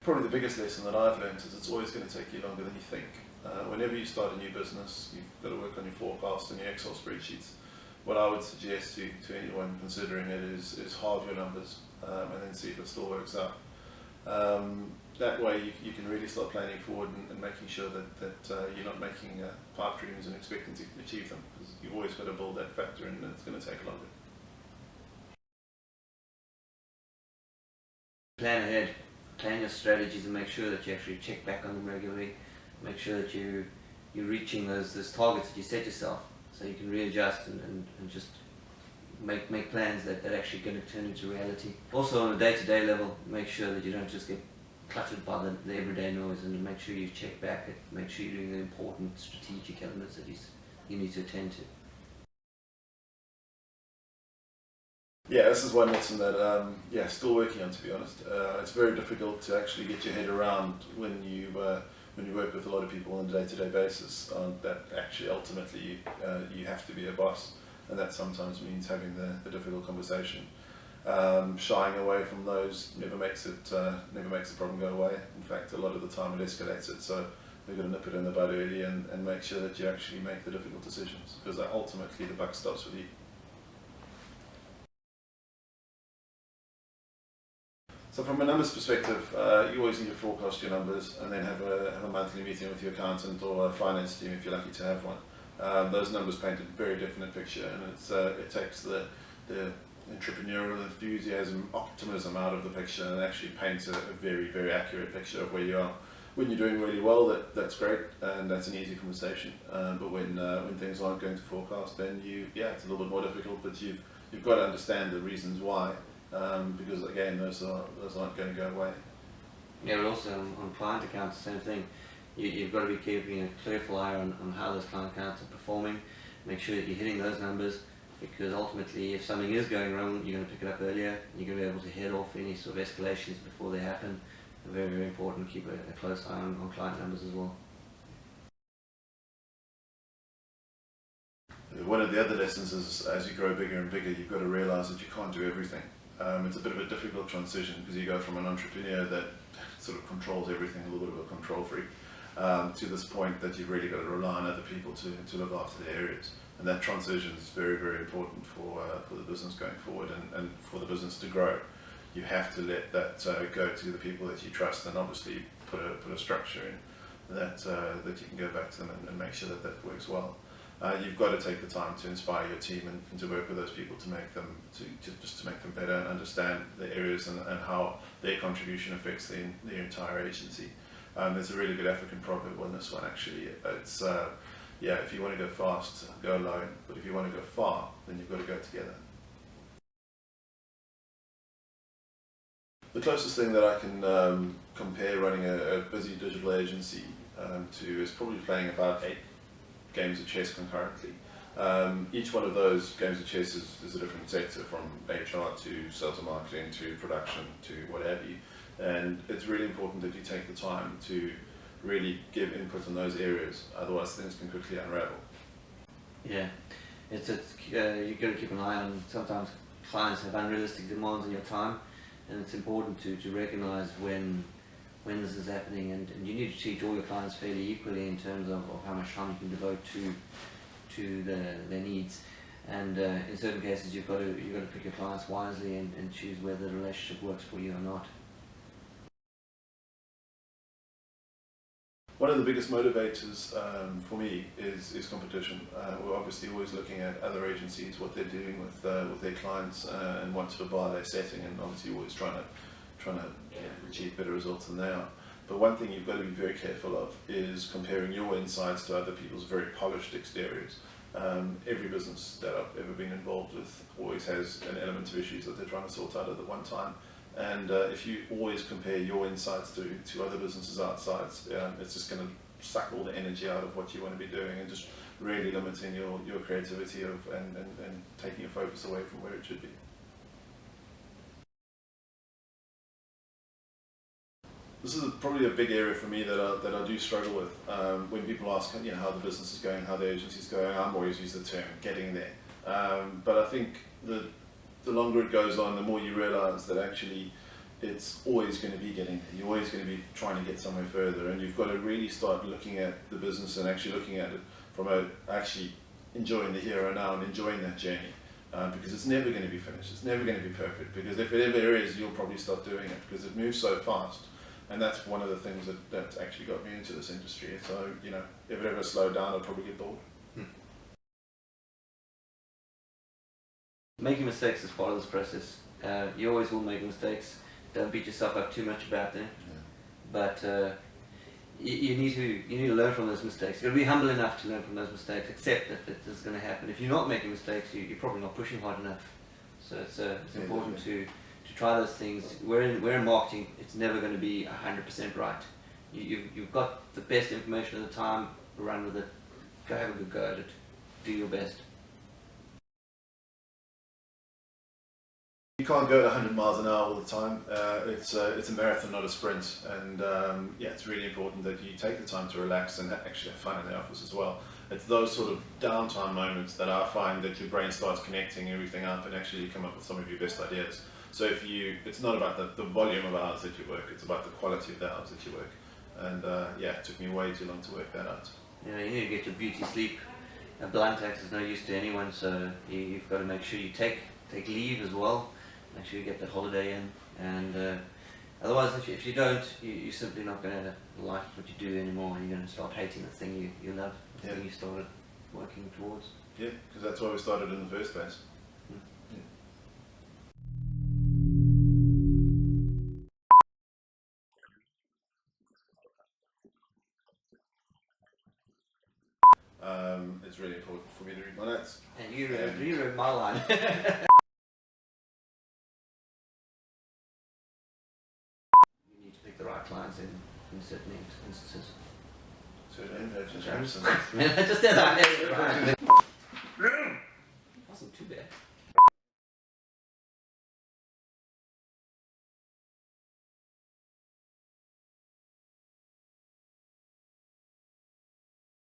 Probably the biggest lesson that I've learned is it's always going to take you longer than you think. Whenever you start a new business, you've got to work on your forecast and your Excel spreadsheets. What I would suggest to anyone considering it is halve your numbers and then see if it still works out. That way you can really start planning forward and making sure that you're not making pipe dreams and expecting to achieve them, because you've always got to build that factor in, and it's going to take longer. Plan ahead, plan your strategies and make sure that you actually check back on them regularly. Make sure that you're reaching those targets that you set yourself, so you can readjust and just make plans that are actually going to turn into reality. Also on a day-to-day level, make sure that you don't just get cluttered by the everyday noise, and make sure you check back, make sure you're doing the important strategic elements that you need to attend to. Yeah, this is one lesson that still working on, to be honest. It's very difficult to actually get your head around when you work with a lot of people on a day-to-day basis, that actually ultimately you have to be a boss, and that sometimes means having the difficult conversation. Shying away from those never makes the problem go away. In fact, a lot of the time it escalates it. So we've got to nip it in the bud early and make sure that you actually make the difficult decisions, because ultimately the buck stops with you. So from a numbers perspective, you always need to forecast your numbers and then have a monthly meeting with your accountant or a finance team if you're lucky to have one. Those numbers paint a very definite picture, and it takes the entrepreneurial enthusiasm, optimism out of the picture, and actually paints a very, very accurate picture of where you are. When you're doing really well, that's great, and that's an easy conversation. But when things aren't going to forecast, then it's a little bit more difficult. But you've got to understand the reasons why, because again, those aren't going to go away. Yeah, but also on client accounts, the same thing. You've got to be keeping a careful eye on how those client accounts are performing. Make sure that you're hitting those numbers, because ultimately if something is going wrong, you're going to pick it up earlier. You're going to be able to head off any sort of escalations before they happen. Very, very important to keep a close eye on client numbers as well. One of the other lessons is, as you grow bigger and bigger, you've got to realise that you can't do everything. It's a bit of a difficult transition, because you go from an entrepreneur that sort of controls everything, a little bit of a control freak, to this point that you've really got to rely on other people to look after the areas. And that transition is very, very important for the business going forward, and for the business to grow. You have to let that go to the people that you trust, and obviously put a structure in that you can go back to them and make sure that works well. You've got to take the time to inspire your team and to work with those people to make them better and understand the areas and how their contribution affects the entire agency. There's a really good African proverb on this one, actually. It's if you want to go fast, go alone, but if you want to go far, then you've got to go together. The closest thing that I can compare running a busy digital agency to is probably playing about 8 games of chess concurrently. Each one of those games of chess is a different sector, from HR to sales and marketing to production to what have you. And it's really important that you take the time to really give input in those areas, otherwise things can quickly unravel. Yeah, you've got to keep an eye on, sometimes clients have unrealistic demands on your time, and it's important to recognise when this is happening, and you need to treat all your clients fairly equally in terms of how much time you can devote to their needs. And in certain cases you've got to pick your clients wisely and choose whether the relationship works for you or not. One of the biggest motivators for me is competition. We're obviously always looking at other agencies, what they're doing with their clients, and what sort of bar they're setting, and obviously always trying to achieve better results than they are. But one thing you've got to be very careful of is comparing your insides to other people's very polished exteriors. Every business that I've ever been involved with always has an element of issues that they're trying to sort out at the one time. And if you always compare your insides to other businesses' outsides, it's just going to suck all the energy out of what you want to be doing, and just really limiting your creativity and taking your focus away from where it should be. This is probably a big area for me that I do struggle with. When people ask how the business is going, how the agency is going, I'm always use the term getting there. But I think the longer it goes on, the more you realise that actually it's always going to be getting there. You're always going to be trying to get somewhere further, and you've got to really start looking at the business and actually looking at it from actually enjoying the here and now and enjoying that journey, because it's never going to be finished. It's never going to be perfect, because if it ever is, you'll probably stop doing it because it moves so fast. And that's one of the things that actually got me into this industry. So, you know, if it ever slowed down, I'd probably get bored. Making mistakes is part of this process. You always will make mistakes. Don't beat yourself up too much about them. Yeah. But you need to learn from those mistakes. You'll be humble enough to learn from those mistakes. Accept that it is going to happen. If you're not making mistakes, you're probably not pushing hard enough. So it's important to try those things. We're in marketing. It's never going to be 100% right. You've got the best information at the time. Run with it. Go have a good go at it. Do your best. You can't go at 100 miles an hour all the time. It's a marathon, not a sprint. And yeah, it's really important that you take the time to relax and actually have fun in the office as well. It's those sort of downtime moments that I find that your brain starts connecting everything up and actually you come up with some of your best ideas. So it's not about the volume of hours that you work, it's about the quality of the hours that you work. And yeah, it took me way too long to work that out. You need to get your beauty sleep. A blind tax is no use to anyone, so you've got to make sure you take leave as well. Make sure you get that holiday in, and otherwise, if you don't, you're simply not going to like what you do anymore. You're going to start hating the thing you love, the thing you started working towards. Yeah, because that's why we started in the first place. It's really important for me to read my notes. And you read my line. You need to pick the right clients in certain instances. So, Just as I wasn't too bad.